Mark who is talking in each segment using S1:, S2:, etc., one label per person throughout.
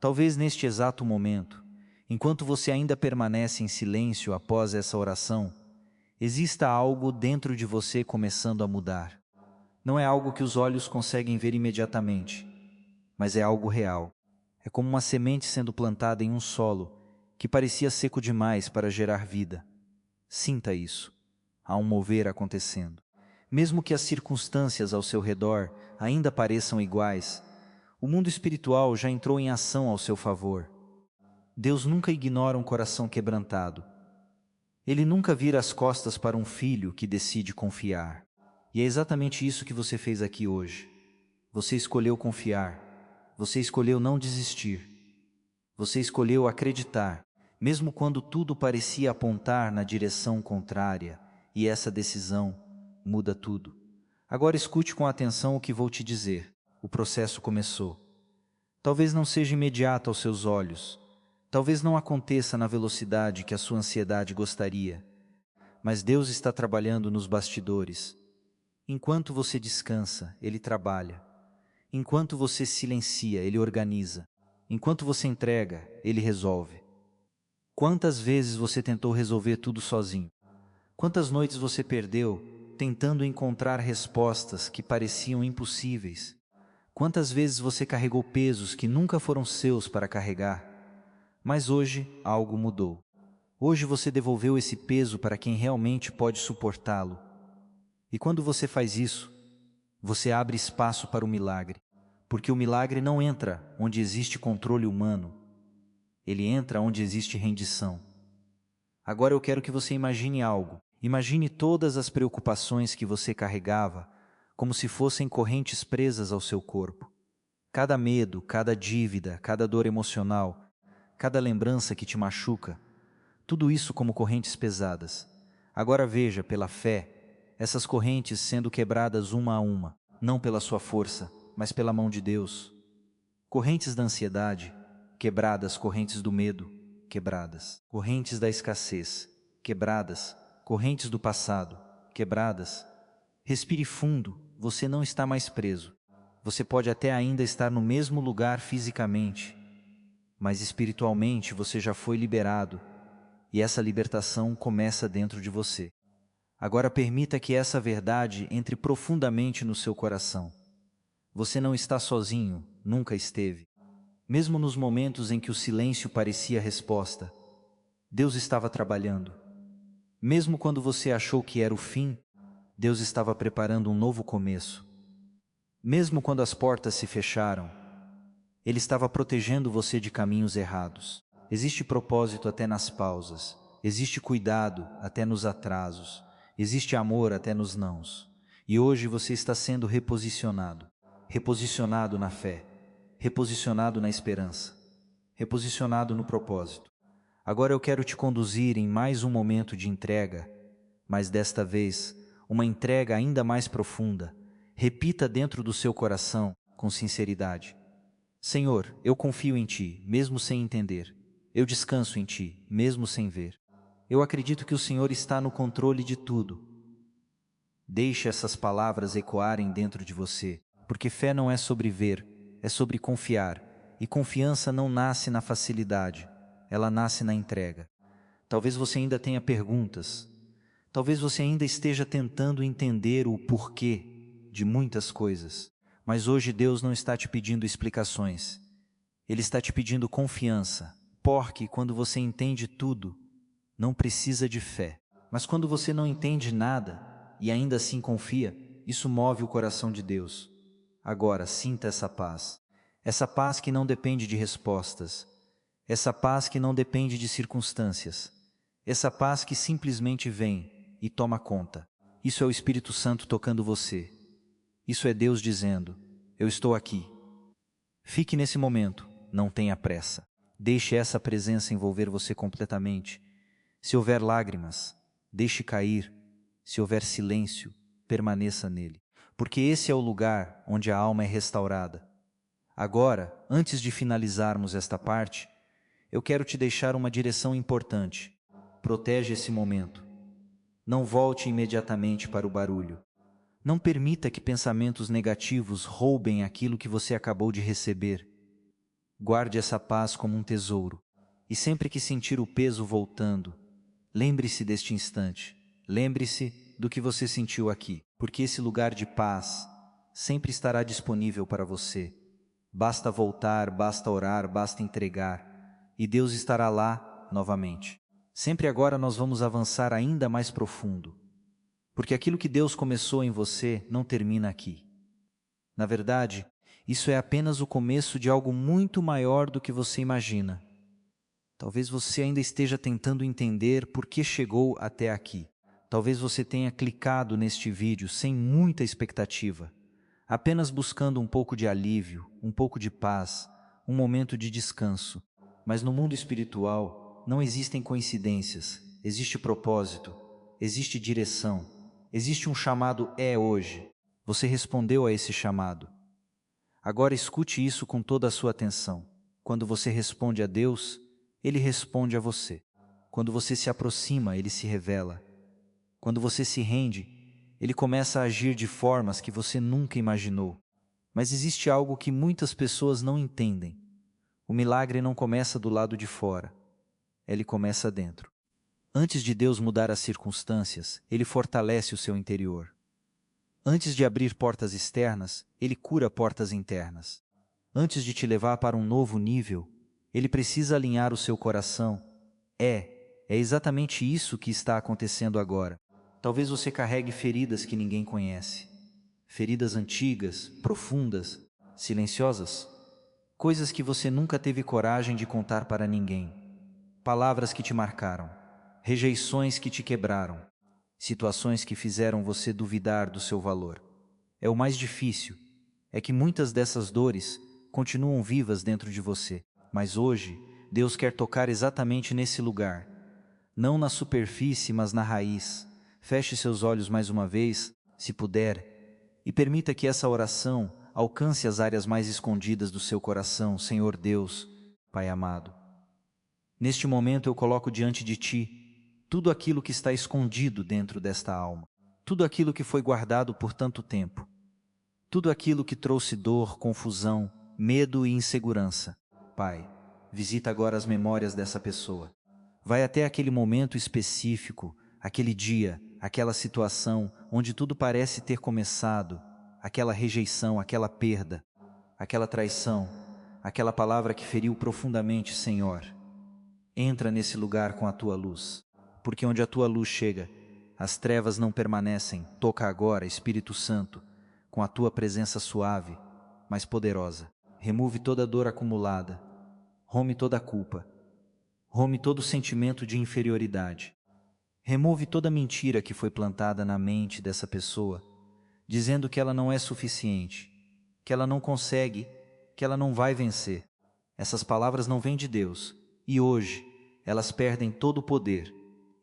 S1: Talvez neste exato momento, enquanto você ainda permanece em silêncio após essa oração, exista algo dentro de você começando a mudar. Não é algo que os olhos conseguem ver imediatamente, mas é algo real. É como uma semente sendo plantada em um solo que parecia seco demais para gerar vida. Sinta isso. Há um mover acontecendo. Mesmo que as circunstâncias ao seu redor ainda pareçam iguais, o mundo espiritual já entrou em ação ao seu favor. Deus nunca ignora um coração quebrantado. Ele nunca vira as costas para um filho que decide confiar. E é exatamente isso que você fez aqui hoje. Você escolheu confiar. Você escolheu não desistir. Você escolheu acreditar, mesmo quando tudo parecia apontar na direção contrária, e essa decisão muda tudo. Agora escute com atenção o que vou te dizer. O processo começou. Talvez não seja imediato aos seus olhos. Talvez não aconteça na velocidade que a sua ansiedade gostaria. Mas Deus está trabalhando nos bastidores. Enquanto você descansa, Ele trabalha. Enquanto você silencia, Ele organiza. Enquanto você entrega, Ele resolve. Quantas vezes você tentou resolver tudo sozinho? Quantas noites você perdeu tentando encontrar respostas que pareciam impossíveis? Quantas vezes você carregou pesos que nunca foram seus para carregar? Mas hoje algo mudou. Hoje você devolveu esse peso para quem realmente pode suportá-lo. E quando você faz isso, você abre espaço para o milagre. Porque o milagre não entra onde existe controle humano. Ele entra onde existe rendição. Agora eu quero que você imagine algo. Imagine todas as preocupações que você carregava, como se fossem correntes presas ao seu corpo. Cada medo, cada dívida, cada dor emocional, cada lembrança que te machuca, tudo isso como correntes pesadas. Agora veja, pela fé, essas correntes sendo quebradas uma a uma, não pela sua força, mas pela mão de Deus. Correntes da ansiedade, quebradas. Correntes do medo, quebradas. Correntes da escassez, quebradas. Correntes do passado, quebradas. Respire fundo, você não está mais preso. Você pode até ainda estar no mesmo lugar fisicamente, mas espiritualmente você já foi liberado, e essa libertação começa dentro de você. Agora permita que essa verdade entre profundamente no seu coração. Você não está sozinho, nunca esteve. Mesmo nos momentos em que o silêncio parecia a resposta, Deus estava trabalhando. Mesmo quando você achou que era o fim, Deus estava preparando um novo começo. Mesmo quando as portas se fecharam, Ele estava protegendo você de caminhos errados. Existe propósito até nas pausas. Existe cuidado até nos atrasos. Existe amor até nos nãos. E hoje você está sendo reposicionado. Reposicionado na fé. Reposicionado na esperança. Reposicionado no propósito. Agora eu quero te conduzir em mais um momento de entrega, mas desta vez, uma entrega ainda mais profunda. Repita dentro do seu coração, com sinceridade: Senhor, eu confio em Ti, mesmo sem entender. Eu descanso em Ti, mesmo sem ver. Eu acredito que o Senhor está no controle de tudo. Deixe essas palavras ecoarem dentro de você, porque fé não é sobre ver, é sobre confiar, e confiança não nasce na facilidade, ela nasce na entrega. Talvez você ainda tenha perguntas, talvez você ainda esteja tentando entender o porquê de muitas coisas, mas hoje Deus não está te pedindo explicações, Ele está te pedindo confiança, porque quando você entende tudo, não precisa de fé. Mas quando você não entende nada e ainda assim confia, isso move o coração de Deus. Agora, sinta essa paz que não depende de respostas, essa paz que não depende de circunstâncias, essa paz que simplesmente vem e toma conta. Isso é o Espírito Santo tocando você. Isso é Deus dizendo: eu estou aqui. Fique nesse momento, não tenha pressa. Deixe essa presença envolver você completamente. Se houver lágrimas, deixe cair. Se houver silêncio, permaneça nele. Porque esse é o lugar onde a alma é restaurada. Agora, antes de finalizarmos esta parte, eu quero te deixar uma direção importante. Protege esse momento. Não volte imediatamente para o barulho. Não permita que pensamentos negativos roubem aquilo que você acabou de receber. Guarde essa paz como um tesouro. E sempre que sentir o peso voltando, lembre-se deste instante. Lembre-se do que você sentiu aqui, porque esse lugar de paz sempre estará disponível para você. Basta voltar, basta orar, basta entregar, e Deus estará lá novamente. Sempre agora nós vamos avançar ainda mais profundo, porque aquilo que Deus começou em você não termina aqui. Na verdade, isso é apenas o começo de algo muito maior do que você imagina. Talvez você ainda esteja tentando entender por que chegou até aqui. Talvez você tenha clicado neste vídeo sem muita expectativa, apenas buscando um pouco de alívio, um pouco de paz, um momento de descanso. Mas no mundo espiritual não existem coincidências, existe propósito, existe direção, existe um chamado hoje. Você respondeu a esse chamado. Agora escute isso com toda a sua atenção. Quando você responde a Deus, Ele responde a você. Quando você se aproxima, Ele se revela. Quando você se rende, Ele começa a agir de formas que você nunca imaginou. Mas existe algo que muitas pessoas não entendem. O milagre não começa do lado de fora. Ele começa dentro. Antes de Deus mudar as circunstâncias, Ele fortalece o seu interior. Antes de abrir portas externas, Ele cura portas internas. Antes de te levar para um novo nível, Ele precisa alinhar o seu coração. É exatamente isso que está acontecendo agora. Talvez você carregue feridas que ninguém conhece. Feridas antigas, profundas, silenciosas. Coisas que você nunca teve coragem de contar para ninguém. Palavras que te marcaram. Rejeições que te quebraram. Situações que fizeram você duvidar do seu valor. É o mais difícil, é que muitas dessas dores continuam vivas dentro de você. Mas hoje, Deus quer tocar exatamente nesse lugar. Não na superfície, mas na raiz. Feche seus olhos mais uma vez, se puder, e permita que essa oração alcance as áreas mais escondidas do seu coração, Senhor Deus, Pai amado. Neste momento eu coloco diante de Ti tudo aquilo que está escondido dentro desta alma, tudo aquilo que foi guardado por tanto tempo, tudo aquilo que trouxe dor, confusão, medo e insegurança. Pai, visita agora as memórias dessa pessoa. Vai até aquele momento específico, aquele dia, aquela situação onde tudo parece ter começado, aquela rejeição, aquela perda, aquela traição, aquela palavra que feriu profundamente, Senhor. Entra nesse lugar com a Tua luz, porque onde a Tua luz chega, as trevas não permanecem. Toca agora, Espírito Santo, com a Tua presença suave, mas poderosa. Remove toda dor acumulada, rome toda culpa, rome todo sentimento de inferioridade. Remove toda mentira que foi plantada na mente dessa pessoa, dizendo que ela não é suficiente, que ela não consegue, que ela não vai vencer. Essas palavras não vêm de Deus, e hoje elas perdem todo o poder.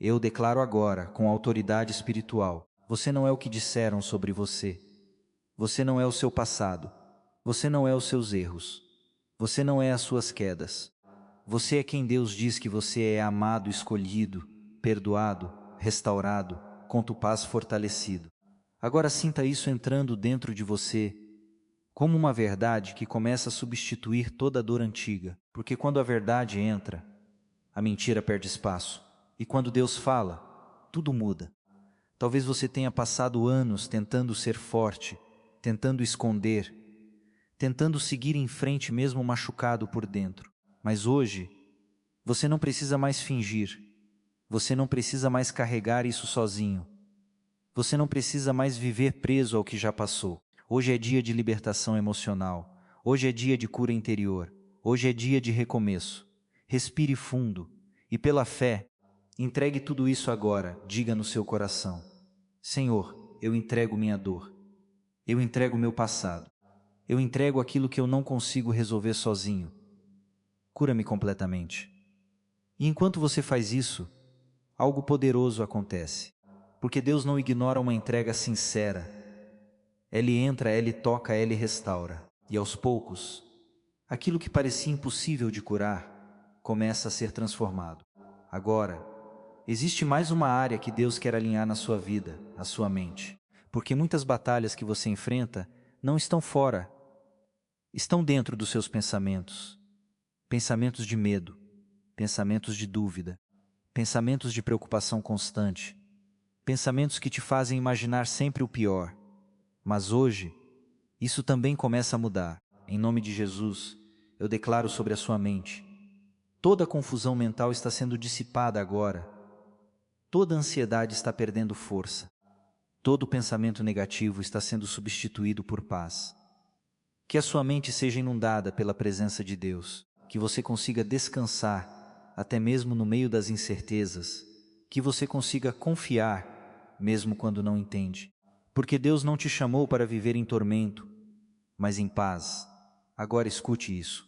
S1: Eu declaro agora, com autoridade espiritual, você não é o que disseram sobre você. Você não é o seu passado. Você não é os seus erros. Você não é as suas quedas. Você é quem Deus diz que você é: amado, escolhido, perdoado, restaurado, com tua paz fortalecido. Agora sinta isso entrando dentro de você, como uma verdade que começa a substituir toda a dor antiga. Porque quando a verdade entra, a mentira perde espaço. E quando Deus fala, tudo muda. Talvez você tenha passado anos tentando ser forte, tentando esconder, tentando seguir em frente mesmo machucado por dentro. Mas hoje, você não precisa mais fingir. Você não precisa mais carregar isso sozinho. Você não precisa mais viver preso ao que já passou. Hoje é dia de libertação emocional. Hoje é dia de cura interior. Hoje é dia de recomeço. Respire fundo e, pela fé, entregue tudo isso agora. Diga no seu coração: Senhor, eu entrego minha dor. Eu entrego meu passado. Eu entrego aquilo que eu não consigo resolver sozinho. Cura-me completamente. E enquanto você faz isso, algo poderoso acontece. Porque Deus não ignora uma entrega sincera. Ele entra, Ele toca, Ele restaura. E aos poucos, aquilo que parecia impossível de curar começa a ser transformado. Agora, existe mais uma área que Deus quer alinhar na sua vida, a sua mente. Porque muitas batalhas que você enfrenta não estão fora, estão dentro dos seus pensamentos. pensamentos de medo, pensamentos de dúvida, pensamentos de preocupação constante, pensamentos que te fazem imaginar sempre o pior. Mas hoje, isso também começa a mudar. Em nome de Jesus, eu declaro sobre a sua mente: toda a confusão mental está sendo dissipada agora. Toda a ansiedade está perdendo força. Todo pensamento negativo está sendo substituído por paz. Que a sua mente seja inundada pela presença de Deus, que você consiga descansar, até mesmo no meio das incertezas, que você consiga confiar, mesmo quando não entende. Porque Deus não te chamou para viver em tormento, mas em paz. Agora escute isso.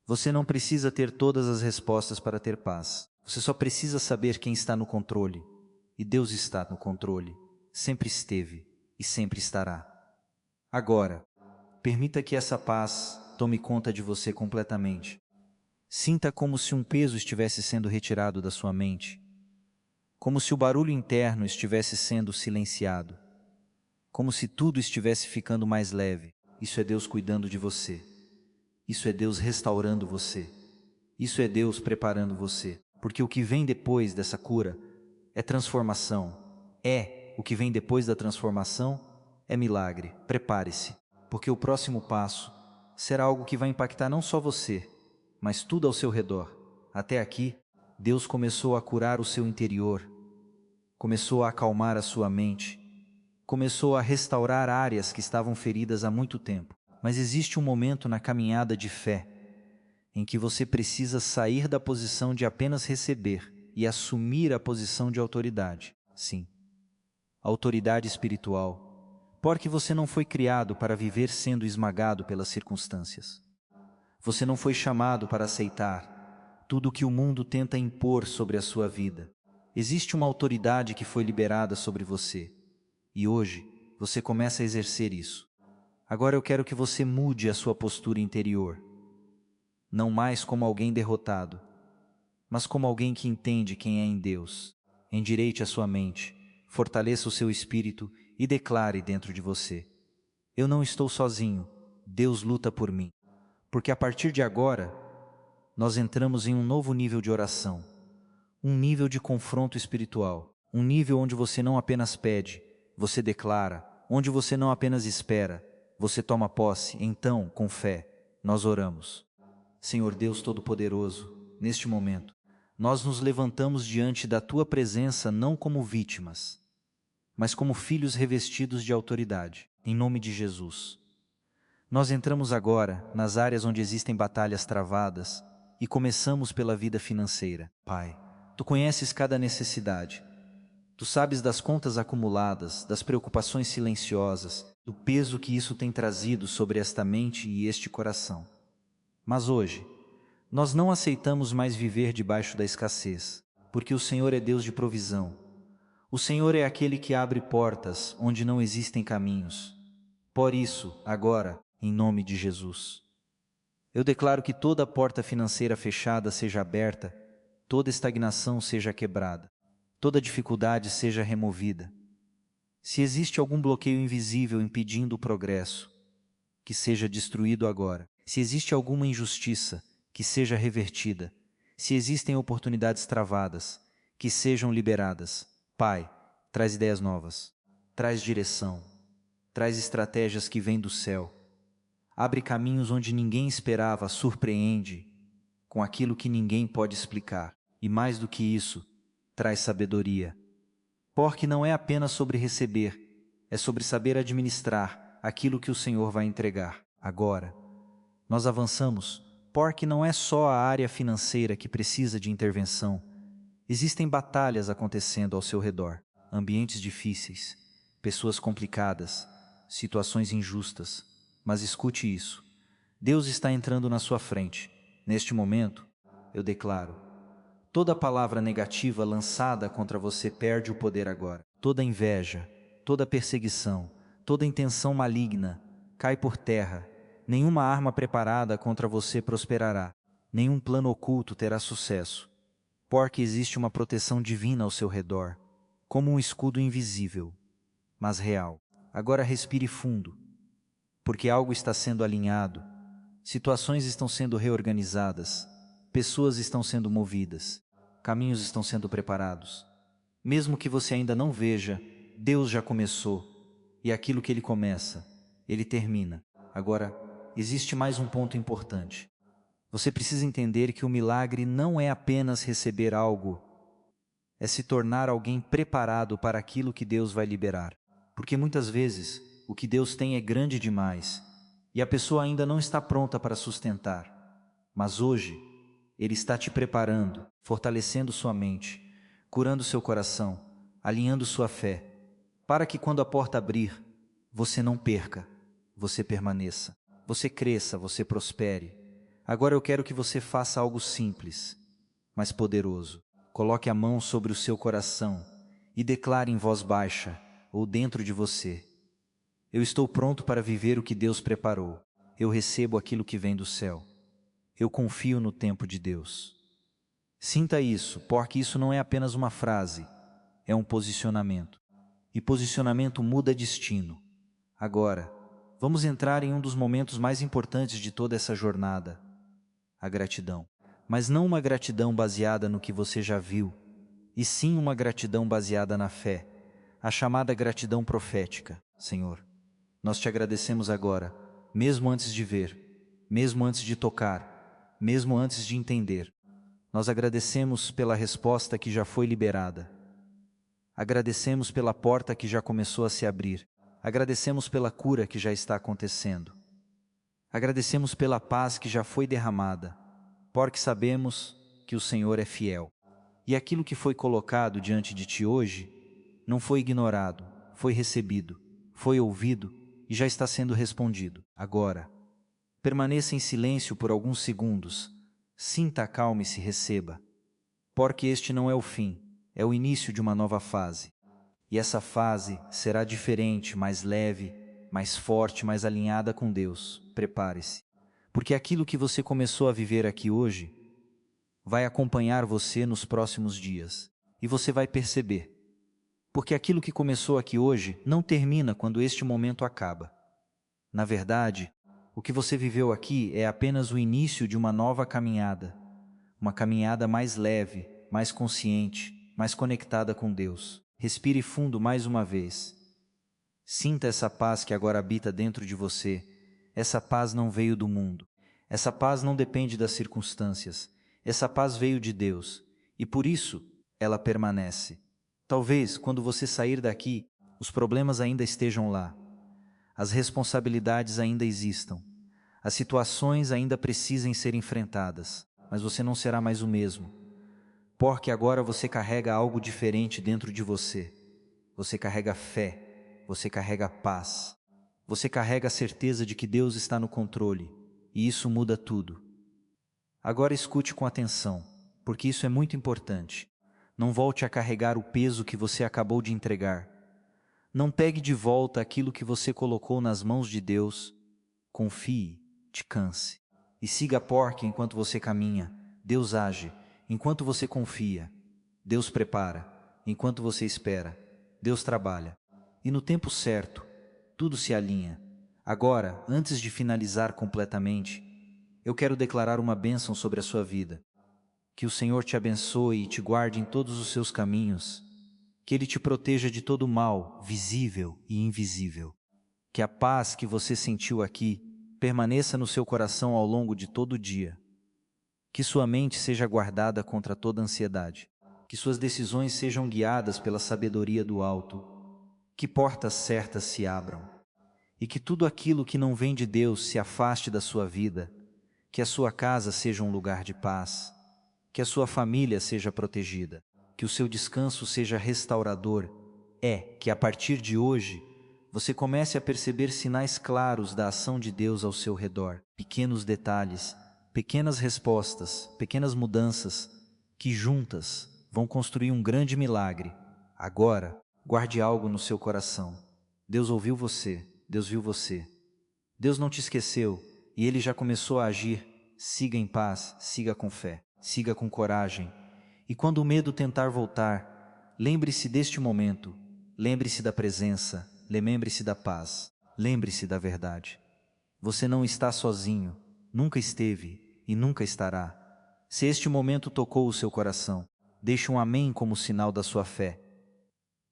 S1: Você não precisa ter todas as respostas para ter paz. Você só precisa saber quem está no controle. E Deus está no controle. Sempre esteve e sempre estará. Agora, permita que essa paz tome conta de você completamente. Sinta como se um peso estivesse sendo retirado da sua mente. Como se o barulho interno estivesse sendo silenciado. Como se tudo estivesse ficando mais leve. Isso é Deus cuidando de você. Isso é Deus restaurando você. Isso é Deus preparando você. Porque o que vem depois dessa cura é transformação. O que vem depois da transformação é milagre. Prepare-se, porque o próximo passo será algo que vai impactar não só você, mas tudo ao seu redor. Até aqui, Deus começou a curar o seu interior, começou a acalmar a sua mente, começou a restaurar áreas que estavam feridas há muito tempo. Mas existe um momento na caminhada de fé em que você precisa sair da posição de apenas receber e assumir a posição de autoridade. Sim, autoridade espiritual, porque você não foi criado para viver sendo esmagado pelas circunstâncias. Você não foi chamado para aceitar tudo o que o mundo tenta impor sobre a sua vida. Existe uma autoridade que foi liberada sobre você, e hoje você começa a exercer isso. Agora eu quero que você mude a sua postura interior, não mais como alguém derrotado, mas como alguém que entende quem é em Deus. Endireite a sua mente, fortaleça o seu espírito e declare dentro de você: eu não estou sozinho, Deus luta por mim. Porque a partir de agora, nós entramos em um novo nível de oração, um nível de confronto espiritual, um nível onde você não apenas pede, você declara, onde você não apenas espera, você toma posse. Então, com fé, nós oramos. Senhor Deus Todo-Poderoso, neste momento, nós nos levantamos diante da Tua presença não como vítimas, mas como filhos revestidos de autoridade, em nome de Jesus. Nós entramos agora nas áreas onde existem batalhas travadas e começamos pela vida financeira. Pai, Tu conheces cada necessidade. Tu sabes das contas acumuladas, das preocupações silenciosas, do peso que isso tem trazido sobre esta mente e este coração. Mas hoje, nós não aceitamos mais viver debaixo da escassez, porque o Senhor é Deus de provisão. O Senhor é aquele que abre portas onde não existem caminhos. Por isso, agora, em nome de Jesus, eu declaro que toda porta financeira fechada seja aberta, toda estagnação seja quebrada, toda dificuldade seja removida. Se existe algum bloqueio invisível impedindo o progresso, que seja destruído agora. Se existe alguma injustiça, que seja revertida. Se existem oportunidades travadas, que sejam liberadas. Pai, traz ideias novas, traz direção, traz estratégias que vêm do céu. Abre caminhos onde ninguém esperava, surpreende com aquilo que ninguém pode explicar. E mais do que isso, traz sabedoria. Porque não é apenas sobre receber, é sobre saber administrar aquilo que o Senhor vai entregar. Agora, nós avançamos, porque não é só a área financeira que precisa de intervenção. Existem batalhas acontecendo ao seu redor, ambientes difíceis, pessoas complicadas, situações injustas. Mas escute isso: Deus está entrando na sua frente. Neste momento, eu declaro: toda palavra negativa lançada contra você perde o poder agora. Toda inveja, toda perseguição, toda intenção maligna cai por terra. Nenhuma arma preparada contra você prosperará. Nenhum plano oculto terá sucesso. Porque existe uma proteção divina ao seu redor, como um escudo invisível, mas real. Agora respire fundo, porque algo está sendo alinhado. Situações estão sendo reorganizadas. pessoas estão sendo movidas, caminhos estão sendo preparados. Mesmo que você ainda não veja, Deus já começou, e aquilo que Ele começa, Ele termina. Agora, existe mais um ponto importante. Você precisa entender que o milagre não é apenas receber algo, é se tornar alguém preparado para aquilo que Deus vai liberar. Porque muitas vezes, o que Deus tem é grande demais, e a pessoa ainda não está pronta para sustentar. Mas hoje, Ele está te preparando, fortalecendo sua mente, curando seu coração, alinhando sua fé, para que quando a porta abrir, você não perca, você permaneça, você cresça, você prospere. Agora eu quero que você faça algo simples, mas poderoso. Coloque a mão sobre o seu coração e declare em voz baixa ou dentro de você: eu estou pronto para viver o que Deus preparou. Eu recebo aquilo que vem do céu. Eu confio no tempo de Deus. Sinta isso, porque isso não é apenas uma frase, é um posicionamento. E posicionamento muda destino. Agora, vamos entrar em um dos momentos mais importantes de toda essa jornada: a gratidão. Mas não uma gratidão baseada no que você já viu, e sim uma gratidão baseada na fé, a chamada gratidão profética. Senhor, nós te agradecemos agora, mesmo antes de ver, mesmo antes de tocar, mesmo antes de entender. Nós agradecemos pela resposta que já foi liberada. Agradecemos pela porta que já começou a se abrir. Agradecemos pela cura que já está acontecendo. Agradecemos pela paz que já foi derramada, porque sabemos que o Senhor é fiel. E aquilo que foi colocado diante de ti hoje não foi ignorado, foi recebido, foi ouvido e já está sendo respondido. Agora, permaneça em silêncio por alguns segundos, sinta a calma e se receba, porque este não é o fim, é o início de uma nova fase. E essa fase será diferente, mais leve, mais forte, mais alinhada com Deus. Prepare-se, porque aquilo que você começou a viver aqui hoje vai acompanhar você nos próximos dias. E você vai perceber, porque aquilo que começou aqui hoje não termina quando este momento acaba. Na verdade, o que você viveu aqui é apenas o início de uma nova caminhada, uma caminhada mais leve, mais consciente, mais conectada com Deus. Respire fundo mais uma vez. Sinta essa paz que agora habita dentro de você. Essa paz não veio do mundo. Essa paz não depende das circunstâncias. Essa paz veio de Deus, e por isso ela permanece. Talvez, quando você sair daqui, os problemas ainda estejam lá. As responsabilidades ainda existam. As situações ainda precisem ser enfrentadas, mas você não será mais o mesmo. Porque agora você carrega algo diferente dentro de você. Você carrega fé, você carrega paz. Você carrega a certeza de que Deus está no controle, e isso muda tudo. Agora escute com atenção, porque isso é muito importante. Não volte a carregar o peso que você acabou de entregar. Não pegue de volta aquilo que você colocou nas mãos de Deus. Confie, descanse. E siga porque enquanto você caminha, Deus age. Enquanto você confia, Deus prepara. Enquanto você espera, Deus trabalha. E no tempo certo, tudo se alinha. Agora, antes de finalizar completamente, eu quero declarar uma bênção sobre a sua vida. Que o Senhor te abençoe e te guarde em todos os seus caminhos. Que Ele te proteja de todo mal, visível e invisível. Que a paz que você sentiu aqui permaneça no seu coração ao longo de todo o dia. Que sua mente seja guardada contra toda ansiedade. Que suas decisões sejam guiadas pela sabedoria do alto. Que portas certas se abram. E que tudo aquilo que não vem de Deus se afaste da sua vida. Que a sua casa seja um lugar de paz. Que a sua família seja protegida. Que o seu descanso seja restaurador. Que a partir de hoje, você comece a perceber sinais claros da ação de Deus ao seu redor. Pequenos detalhes, pequenas respostas, pequenas mudanças, que juntas vão construir um grande milagre. Agora, guarde algo no seu coração. Deus ouviu você, Deus viu você. Deus não te esqueceu e Ele já começou a agir. Siga em paz, siga com fé, siga com coragem. E quando o medo tentar voltar, lembre-se deste momento, lembre-se da presença, lembre-se da paz, lembre-se da verdade. Você não está sozinho, nunca esteve e nunca estará. Se este momento tocou o seu coração, deixe um amém como sinal da sua fé.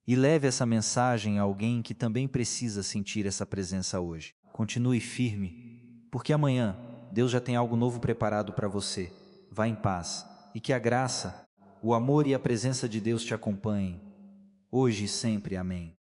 S1: E leve essa mensagem a alguém que também precisa sentir essa presença hoje. Continue firme, porque amanhã Deus já tem algo novo preparado para você. Vá em paz, e que a graça, o amor e a presença de Deus te acompanhem, hoje e sempre. Amém.